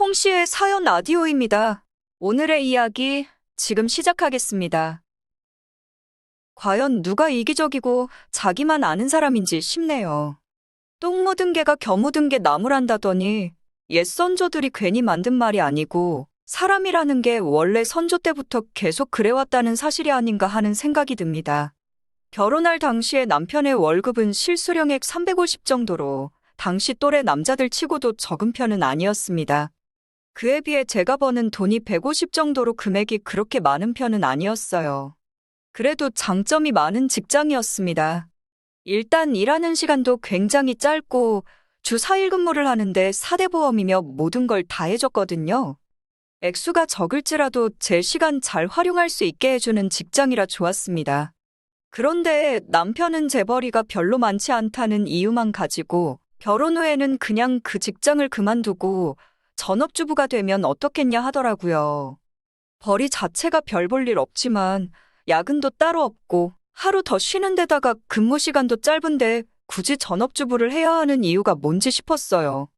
홍씨의 사연 라디오입니다. 오늘의 이야기 지금 시작하겠습니다. 과연 누가 이기적이고 자기만 아는 사람인지 싶네요. 똥 묻은 개가 겨 묻은 게 나무란다더니 옛 선조들이 괜히 만든 말이 아니고 사람이라는 게 원래 선조 때부터 계속 그래왔다는 사실이 아닌가 하는 생각이 듭니다. 결혼할 당시에 남편의 월급은 실수령액 350 정도로 당시 또래 남자들 치고도 적은 편은 아니었습니다. 그에 비해 제가 버는 돈이 150 정도로 금액이 그렇게 많은 편은 아니었어요. 그래도 장점이 많은 직장이었습니다. 일단 일하는 시간도 굉장히 짧고 주 4일 근무를 하는데 4대 보험이며 모든 걸 다 해줬거든요. 액수가 적을지라도 제 시간 잘 활용할 수 있게 해주는 직장이라 좋았습니다. 그런데 남편은 재벌이가 별로 많지 않다는 이유만 가지고 결혼 후에는 그냥 그 직장을 그만두고 전업주부가 되면 어떻겠냐 하더라고요. 벌이 자체가 별 볼 일 없지만 야근도 따로 없고 하루 더 쉬는 데다가 근무 시간도 짧은데 굳이 전업주부를 해야 하는 이유가 뭔지 싶었어요.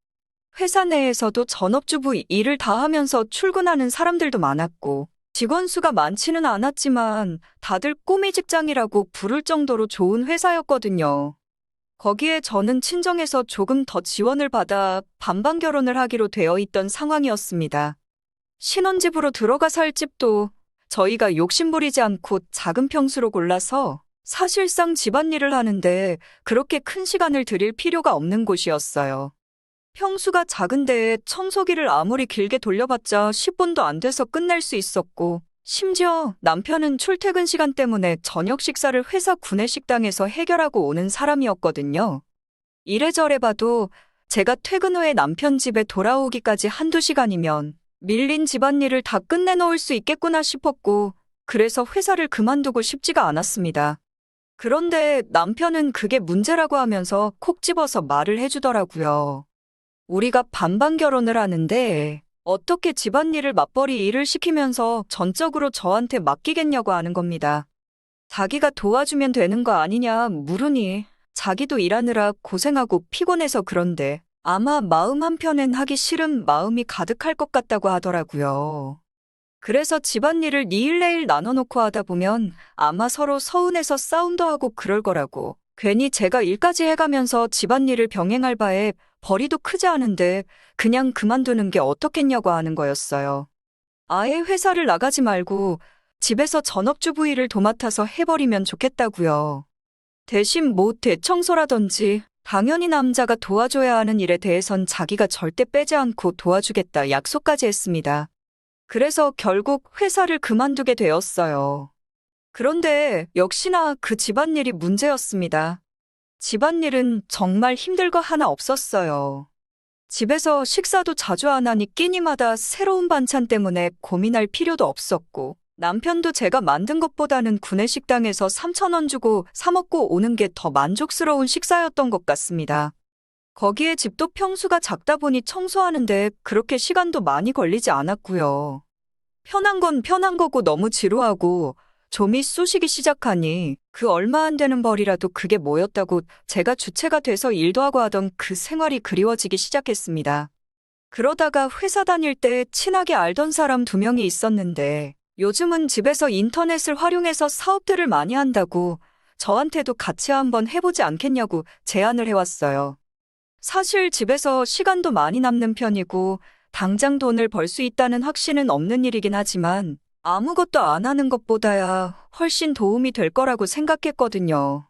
회사 내에서도 전업주부 일을 다 하면서 출근하는 사람들도 많았고 직원 수가 많지는 않았지만 다들 꿈의 직장이라고 부를 정도로 좋은 회사였거든요. 거기에 저는 친정에서 조금 더 지원을 받아 반반 결혼을 하기로 되어 있던 상황이었습니다. 신혼집으로 들어가 살 집도 저희가 욕심부리지 않고 작은 평수로 골라서 사실상 집안일을 하는데 그렇게 큰 시간을 들일 필요가 없는 곳이었어요. 평수가 작은데 청소기를 아무리 길게 돌려봤자 10분도 안 돼서 끝낼 수 있었고 심지어 남편은 출퇴근 시간 때문에 저녁 식사를 회사 구내식당에서 해결하고 오는 사람이었거든요. 이래저래 봐도 제가 퇴근 후에 남편 집에 돌아오기까지 한두 시간이면 밀린 집안일을 다 끝내놓을 수 있겠구나 싶었고 그래서 회사를 그만두고 싶지가 않았습니다. 그런데 남편은 그게 문제라고 하면서 콕 집어서 말을 해주더라고요. 우리가 반반 결혼을 하는데 어떻게 집안일을 맞벌이 일을 시키면서 전적으로 저한테 맡기겠냐고 하는 겁니다. 자기가 도와주면 되는 거 아니냐 물으니 자기도 일하느라 고생하고 피곤해서 그런데 아마 마음 한편엔 하기 싫은 마음이 가득할 것 같다고 하더라고요. 그래서 집안일을 니 일 내일 나눠놓고 하다 보면 아마 서로 서운해서 싸움도 하고 그럴 거라고. 괜히 제가 일까지 해가면서 집안일을 병행할 바에 벌이도 크지 않은데 그냥 그만두는 게 어떻겠냐고 하는 거였어요. 아예 회사를 나가지 말고 집에서 전업주부 일을 도맡아서 해버리면 좋겠다고요. 대신 뭐 대청소라든지 당연히 남자가 도와줘야 하는 일에 대해선 자기가 절대 빼지 않고 도와주겠다 약속까지 했습니다. 그래서 결국 회사를 그만두게 되었어요. 그런데 역시나 그 집안일이 문제였습니다. 집안일은 정말 힘들 거 하나 없었어요. 집에서 식사도 자주 안 하니 끼니마다 새로운 반찬 때문에 고민할 필요도 없었고 남편도 제가 만든 것보다는 구내식당에서 3,000원 주고 사 먹고 오는 게 더 만족스러운 식사였던 것 같습니다. 거기에 집도 평수가 작다 보니 청소하는데 그렇게 시간도 많이 걸리지 않았고요. 편한 건 편한 거고 너무 지루하고 좀이 쑤시기 시작하니 그 얼마 안 되는 벌이라도 그게 뭐였다고 제가 주체가 돼서 일도 하고 하던 그 생활이 그리워지기 시작했습니다. 그러다가 회사 다닐 때 친하게 알던 사람 2명이 있었는데 요즘은 집에서 인터넷을 활용해서 사업들을 많이 한다고 저한테도 같이 한번 해보지 않겠냐고 제안을 해왔어요. 사실 집에서 시간도 많이 남는 편이고 당장 돈을 벌 수 있다는 확신은 없는 일이긴 하지만 아무것도 안 하는 것보다야 훨씬 도움이 될 거라고 생각했거든요.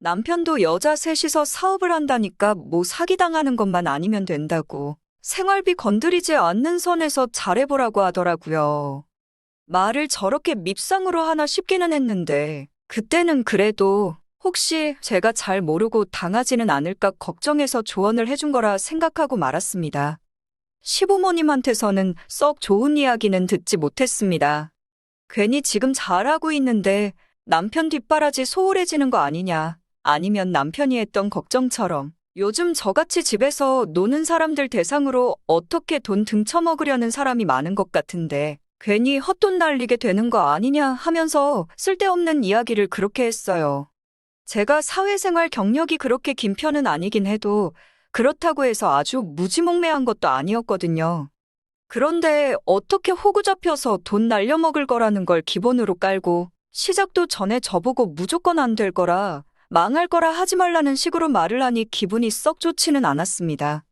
남편도 여자 셋이서 사업을 한다니까 뭐 사기당하는 것만 아니면 된다고 생활비 건드리지 않는 선에서 잘해보라고 하더라고요. 말을 저렇게 밉상으로 하나 싶기는 했는데 그때는 그래도 혹시 제가 잘 모르고 당하지는 않을까 걱정해서 조언을 해준 거라 생각하고 말았습니다. 시부모님한테서는 썩 좋은 이야기는 듣지 못했습니다. 괜히 지금 잘하고 있는데 남편 뒷바라지 소홀해지는 거 아니냐, 아니면 남편이 했던 걱정처럼 요즘 저같이 집에서 노는 사람들 대상으로 어떻게 돈 등쳐먹으려는 사람이 많은 것 같은데 괜히 헛돈 날리게 되는 거 아니냐 하면서 쓸데없는 이야기를 그렇게 했어요. 제가 사회생활 경력이 그렇게 긴 편은 아니긴 해도 그렇다고 해서 아주 무지몽매한 것도 아니었거든요. 그런데 어떻게 호구 잡혀서 돈 날려먹을 거라는 걸 기본으로 깔고 시작도 전에 저보고 무조건 안 될 거라 망할 거라 하지 말라는 식으로 말을 하니 기분이 썩 좋지는 않았습니다.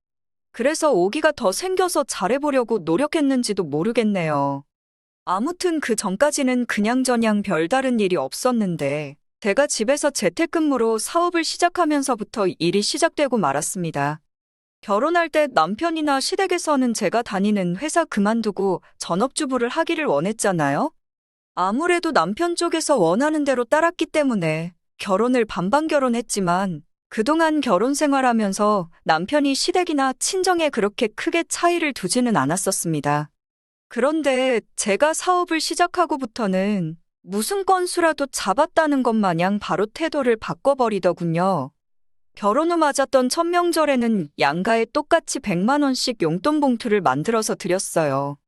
그래서 오기가 더 생겨서 잘해보려고 노력했는지도 모르겠네요. 아무튼 그 전까지는 그냥저냥 별다른 일이 없었는데 제가 집에서 재택근무로 사업을 시작하면서부터 일이 시작되고 말았습니다. 결혼할 때 남편이나 시댁에서는 제가 다니는 회사 그만두고 전업주부를 하기를 원했잖아요. 아무래도 남편 쪽에서 원하는 대로 따랐기 때문에 결혼을 반반 결혼했지만 그동안 결혼 생활하면서 남편이 시댁이나 친정에 그렇게 크게 차이를 두지는 않았었습니다. 그런데 제가 사업을 시작하고부터는 무슨 건수라도 잡았다는 것 마냥 바로 태도를 바꿔버리더군요. 결혼 후 맞았던 첫 명절에는 양가에 똑같이 100만 원씩 용돈 봉투를 만들어서 드렸어요.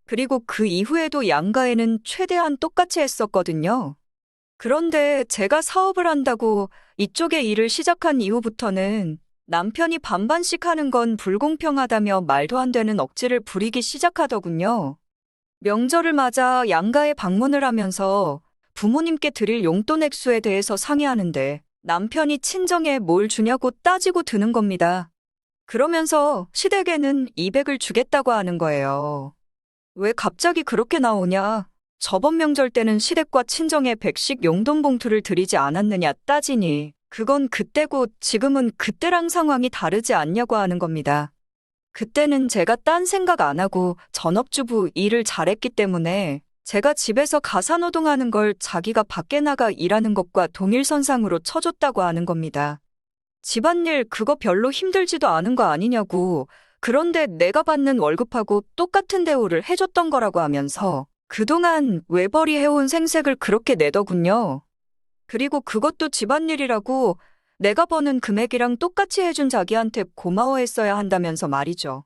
그리고 그 이후에도 양가에는 최대한 똑같이 했었거든요. 그런데 제가 사업을 한다고 이쪽에 일을 시작한 이후부터는 남편이 반반씩 하는 건 불공평하다며 말도 안 되는 억지를 부리기 시작하더군요. 명절을 맞아 양가에 방문을 하면서 부모님께 드릴 용돈 액수에 대해서 상의하는데 남편이 친정에 뭘 주냐고 따지고 드는 겁니다. 그러면서 시댁에는 200을 주겠다고 하는 거예요. 왜 갑자기 그렇게 나오냐? 저번 명절 때는 시댁과 친정에 100씩 용돈 봉투를 드리지 않았느냐 따지니 그건 그때고 지금은 그때랑 상황이 다르지 않냐고 하는 겁니다. 그때는 제가 딴 생각 안 하고 전업주부 일을 잘했기 때문에 제가 집에서 가사노동하는 걸 자기가 밖에 나가 일하는 것과 동일선상으로 쳐줬다고 하는 겁니다. 집안일 그거 별로 힘들지도 않은 거 아니냐고, 그런데 내가 받는 월급하고 똑같은 대우를 해줬던 거라고 하면서 그동안 외벌이 해온 생색을 그렇게 내더군요. 그리고 그것도 집안일이라고 내가 버는 금액이랑 똑같이 해준 자기한테 고마워했어야 한다면서 말이죠.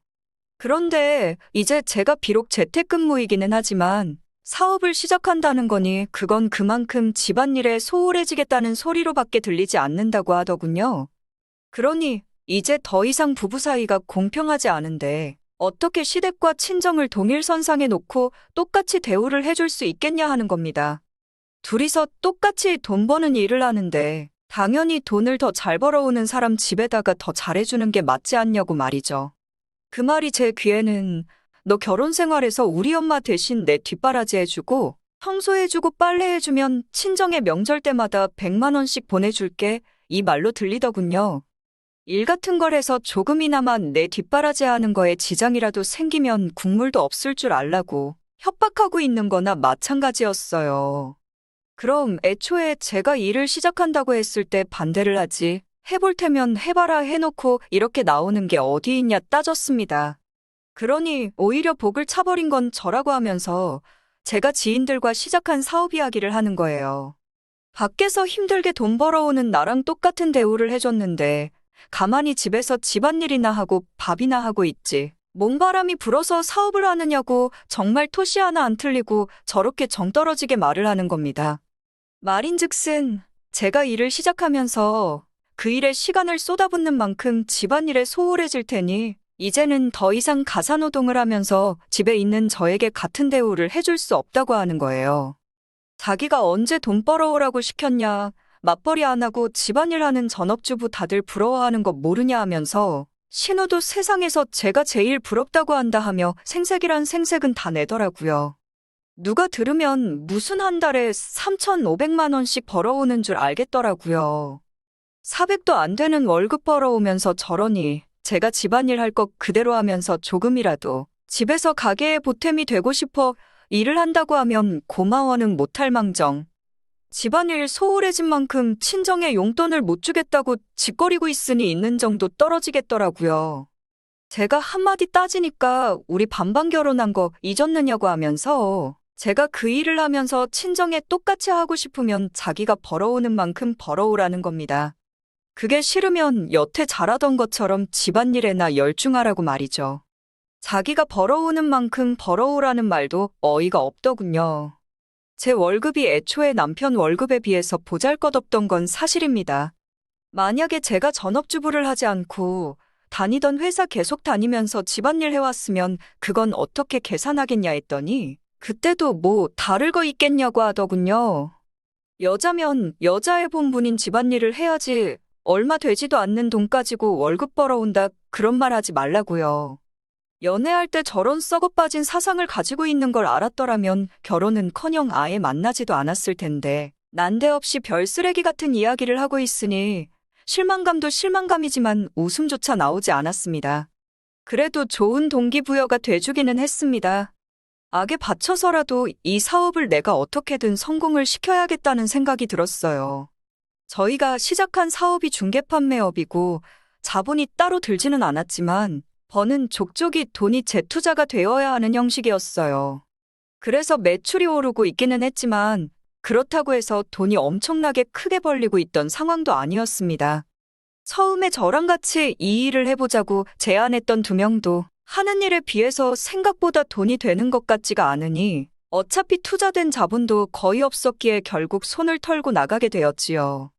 그런데 이제 제가 비록 재택근무이기는 하지만 사업을 시작한다는 거니 그건 그만큼 집안일에 소홀해지겠다는 소리로밖에 들리지 않는다고 하더군요. 그러니 이제 더 이상 부부 사이가 공평하지 않은데 어떻게 시댁과 친정을 동일선상에 놓고 똑같이 대우를 해줄 수 있겠냐 하는 겁니다. 둘이서 똑같이 돈 버는 일을 하는데 당연히 돈을 더 잘 벌어오는 사람 집에다가 더 잘해주는 게 맞지 않냐고 말이죠. 그 말이 제 귀에는 너 결혼 생활에서 우리 엄마 대신 내 뒷바라지 해주고 청소해주고 빨래해주면 친정에 명절 때마다 100만 원씩 보내줄게 이 말로 들리더군요. 일 같은 걸 해서 조금이나마 내 뒷바라지 하는 거에 지장이라도 생기면 국물도 없을 줄 알라고 협박하고 있는 거나 마찬가지였어요. 그럼 애초에 제가 일을 시작한다고 했을 때 반대를 하지 해볼 테면 해봐라 해놓고 이렇게 나오는 게 어디 있냐 따졌습니다. 그러니 오히려 복을 차버린 건 저라고 하면서 제가 지인들과 시작한 사업 이야기를 하는 거예요. 밖에서 힘들게 돈 벌어오는 나랑 똑같은 대우를 해줬는데 가만히 집에서 집안일이나 하고 밥이나 하고 있지. 몸바람이 불어서 사업을 하느냐고 정말 토시 하나 안 틀리고 저렇게 정떨어지게 말을 하는 겁니다. 말인즉슨 제가 일을 시작하면서 그 일에 시간을 쏟아붓는 만큼 집안일에 소홀해질 테니 이제는 더 이상 가사노동을 하면서 집에 있는 저에게 같은 대우를 해줄 수 없다고 하는 거예요. 자기가 언제 돈 벌어오라고 시켰냐, 맞벌이 안 하고 집안일 하는 전업주부 다들 부러워하는 거 모르냐 하면서 신우도 세상에서 제가 제일 부럽다고 한다 하며 생색이란 생색은 다 내더라고요. 누가 들으면 무슨 한 달에 3,500만 원씩 벌어오는 줄 알겠더라고요. 400도 안 되는 월급 벌어오면서 저러니 제가 집안일 할 것 그대로 하면서 조금이라도 집에서 가게에 보탬이 되고 싶어 일을 한다고 하면 고마워는 못할 망정. 집안일 소홀해진 만큼 친정에 용돈을 못 주겠다고 짓거리고 있으니 있는 정도 떨어지겠더라고요. 제가 한마디 따지니까 우리 반반 결혼한 거 잊었느냐고 하면서 제가 그 일을 하면서 친정에 똑같이 하고 싶으면 자기가 벌어오는 만큼 벌어오라는 겁니다. 그게 싫으면 여태 잘하던 것처럼 집안일에나 열중하라고 말이죠. 자기가 벌어오는 만큼 벌어오라는 말도 어이가 없더군요. 제 월급이 애초에 남편 월급에 비해서 보잘것없던 건 사실입니다. 만약에 제가 전업주부를 하지 않고 다니던 회사 계속 다니면서 집안일 해왔으면 그건 어떻게 계산하겠냐 했더니 그때도 뭐 다를 거 있겠냐고 하더군요. 여자면 여자의 본분인 집안일을 해야지 얼마 되지도 않는 돈 가지고 월급 벌어온다 그런 말 하지 말라고요. 연애할 때 저런 썩어빠진 사상을 가지고 있는 걸 알았더라면 결혼은커녕 아예 만나지도 않았을 텐데 난데없이 별 쓰레기 같은 이야기를 하고 있으니 실망감도 실망감이지만 웃음조차 나오지 않았습니다. 그래도 좋은 동기부여가 돼주기는 했습니다. 악에 바쳐서라도 이 사업을 내가 어떻게든 성공을 시켜야겠다는 생각이 들었어요. 저희가 시작한 사업이 중개판매업이고 자본이 따로 들지는 않았지만 버는 족족이 돈이 재투자가 되어야 하는 형식이었어요. 그래서 매출이 오르고 있기는 했지만 그렇다고 해서 돈이 엄청나게 크게 벌리고 있던 상황도 아니었습니다. 처음에 저랑 같이 이 일을 해보자고 제안했던 2명도 하는 일에 비해서 생각보다 돈이 되는 것 같지가 않으니 어차피 투자된 자본도 거의 없었기에 결국 손을 털고 나가게 되었지요.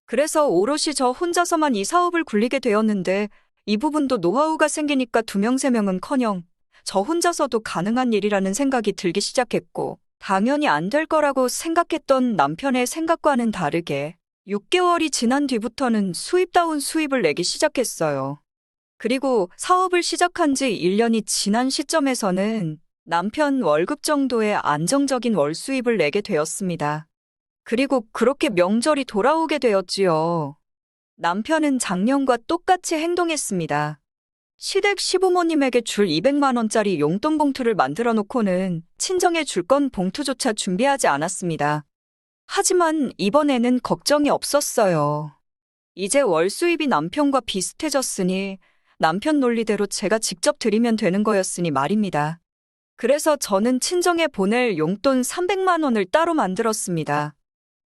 그래서 오롯이 저 혼자서만 이 사업을 굴리게 되었는데 이 부분도 노하우가 생기니까 2명, 3명은커녕 저 혼자서도 가능한 일이라는 생각이 들기 시작했고 당연히 안 될 거라고 생각했던 남편의 생각과는 다르게 6개월이 지난 뒤부터는 수입다운 수입을 내기 시작했어요. 그리고 사업을 시작한 지 1년이 지난 시점에서는 남편 월급 정도의 안정적인 월 수입을 내게 되었습니다. 그리고 그렇게 명절이 돌아오게 되었지요. 남편은 작년과 똑같이 행동했습니다. 시댁 시부모님에게 줄 200만 원짜리 용돈 봉투를 만들어 놓고는 친정에 줄 건 봉투조차 준비하지 않았습니다. 하지만 이번에는 걱정이 없었어요. 이제 월 수입이 남편과 비슷해졌으니 남편 논리대로 제가 직접 드리면 되는 거였으니 말입니다. 그래서 저는 친정에 보낼 용돈 300만 원을 따로 만들었습니다.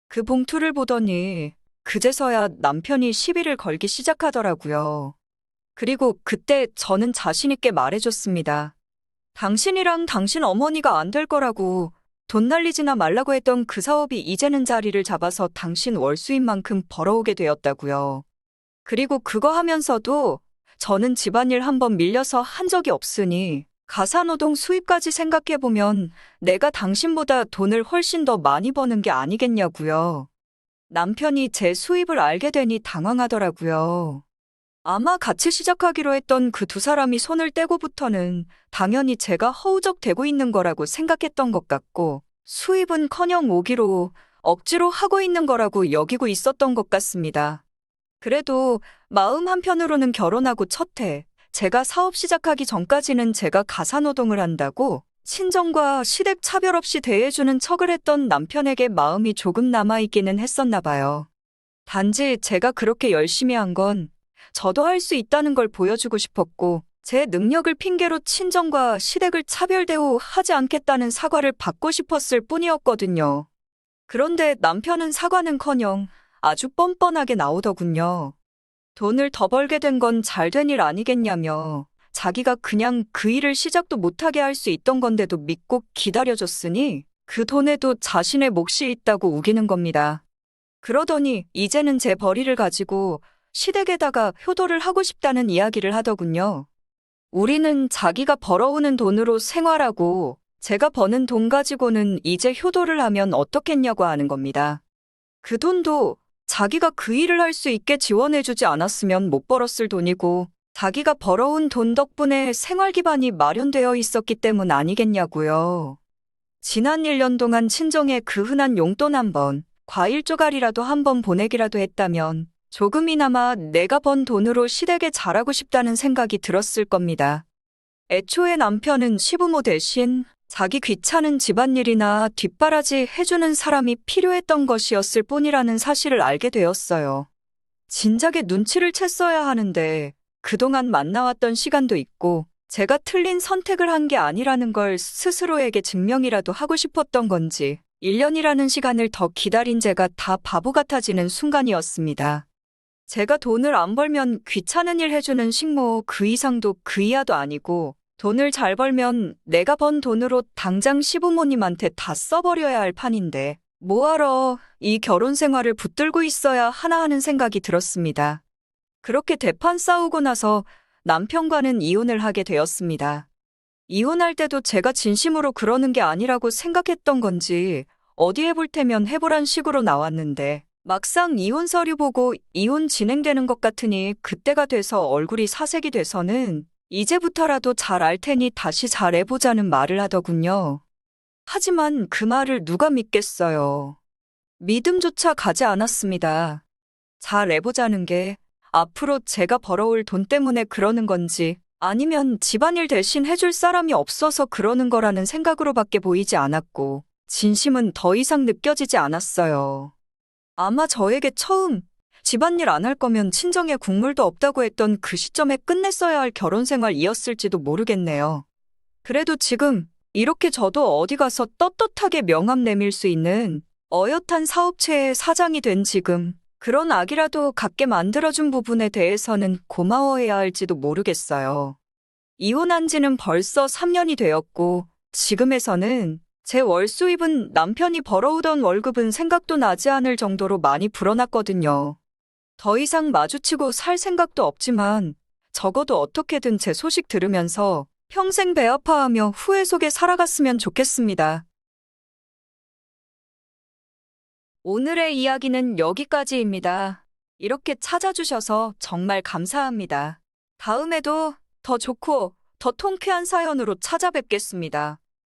그 봉투를 보더니 그제서야 남편이 시비를 걸기 시작하더라고요. 그리고 그때 저는 자신있게 말해줬습니다. 당신이랑 당신 어머니가 안 될 거라고 돈 날리지나 말라고 했던 그 사업이 이제는 자리를 잡아서 당신 월 수입만큼 벌어오게 되었다고요. 그리고 그거 하면서도 저는 집안일 한번 밀려서 한 적이 없으니 가사노동 수입까지 생각해보면 내가 당신보다 돈을 훨씬 더 많이 버는 게 아니겠냐고요. 남편이 제 수입을 알게 되니 당황하더라고요. 아마 같이 시작하기로 했던 그 2사람이 손을 떼고부터는 당연히 제가 허우적대고 있는 거라고 생각했던 것 같고 수입은커녕 오기로 억지로 하고 있는 거라고 여기고 있었던 것 같습니다. 그래도 마음 한편으로는 결혼하고 첫 해 제가 사업 시작하기 전까지는 제가 가사노동을 한다고 친정과 시댁 차별 없이 대해주는 척을 했던 남편에게 마음이 조금 남아있기는 했었나 봐요. 단지 제가 그렇게 열심히 한 건 저도 할 수 있다는 걸 보여주고 싶었고 제 능력을 핑계로 친정과 시댁을 차별 대우하지 않겠다는 사과를 받고 싶었을 뿐이었거든요. 그런데 남편은 사과는커녕 아주 뻔뻔하게 나오더군요. 돈을 더 벌게 된 건 잘된 일 아니겠냐며 자기가 그냥 그 일을 시작도 못하게 할 수 있던 건데도 믿고 기다려줬으니 그 돈에도 자신의 몫이 있다고 우기는 겁니다. 그러더니 이제는 제 벌이를 가지고 시댁에다가 효도를 하고 싶다는 이야기를 하더군요. 우리는 자기가 벌어오는 돈으로 생활하고 제가 버는 돈 가지고는 이제 효도를 하면 어떻겠냐고 하는 겁니다. 그 돈도 자기가 그 일을 할 수 있게 지원해주지 않았으면 못 벌었을 돈이고 자기가 벌어온 돈 덕분에 생활 기반이 마련되어 있었기 때문 아니겠냐고요. 지난 1년 동안 친정에 그 흔한 용돈 한 번, 과일 조각이라도 한 번 보내기라도 했다면 조금이나마 내가 번 돈으로 시댁에 잘하고 싶다는 생각이 들었을 겁니다. 애초에 남편은 시부모 대신 자기 귀찮은 집안일이나 뒷바라지 해주는 사람이 필요했던 것이었을 뿐이라는 사실을 알게 되었어요. 진작에 눈치를 챘어야 하는데 그동안 만나왔던 시간도 있고 제가 틀린 선택을 한 게 아니라는 걸 스스로에게 증명이라도 하고 싶었던 건지 1년이라는 시간을 더 기다린 제가 다 바보 같아지는 순간이었습니다. 제가 돈을 안 벌면 귀찮은 일 해주는 식모 그 이상도 그 이하도 아니고 돈을 잘 벌면 내가 번 돈으로 당장 시부모님한테 다 써버려야 할 판인데 뭐하러 이 결혼 생활을 붙들고 있어야 하나 하는 생각이 들었습니다. 그렇게 대판 싸우고 나서 남편과는 이혼을 하게 되었습니다. 이혼할 때도 제가 진심으로 그러는 게 아니라고 생각했던 건지 어디 해볼 테면 해보란 식으로 나왔는데 막상 이혼 서류 보고 이혼 진행되는 것 같으니 그때가 돼서 얼굴이 사색이 돼서는 이제부터라도 잘 알 테니 다시 잘해보자는 말을 하더군요. 하지만 그 말을 누가 믿겠어요. 믿음조차 가지 않았습니다. 잘해보자는 게 앞으로 제가 벌어올 돈 때문에 그러는 건지 아니면 집안일 대신 해줄 사람이 없어서 그러는 거라는 생각으로밖에 보이지 않았고 진심은 더 이상 느껴지지 않았어요. 아마 저에게 처음 집안일 안 할 거면 친정에 국물도 없다고 했던 그 시점에 끝냈어야 할 결혼 생활이었을지도 모르겠네요. 그래도 지금 이렇게 저도 어디 가서 떳떳하게 명함 내밀 수 있는 어엿한 사업체의 사장이 된 지금 그런 악이라도 갖게 만들어준 부분에 대해서는 고마워해야 할지도 모르겠어요. 이혼한 지는 벌써 3년이 되었고 지금에서는 제 월 수입은 남편이 벌어오던 월급은 생각도 나지 않을 정도로 많이 불어났거든요. 더 이상 마주치고 살 생각도 없지만 적어도 어떻게든 제 소식 들으면서 평생 배 아파하며 후회 속에 살아갔으면 좋겠습니다. 오늘의 이야기는 여기까지입니다. 이렇게 찾아주셔서 정말 감사합니다. 다음에도 더 좋고 더 통쾌한 사연으로 찾아뵙겠습니다.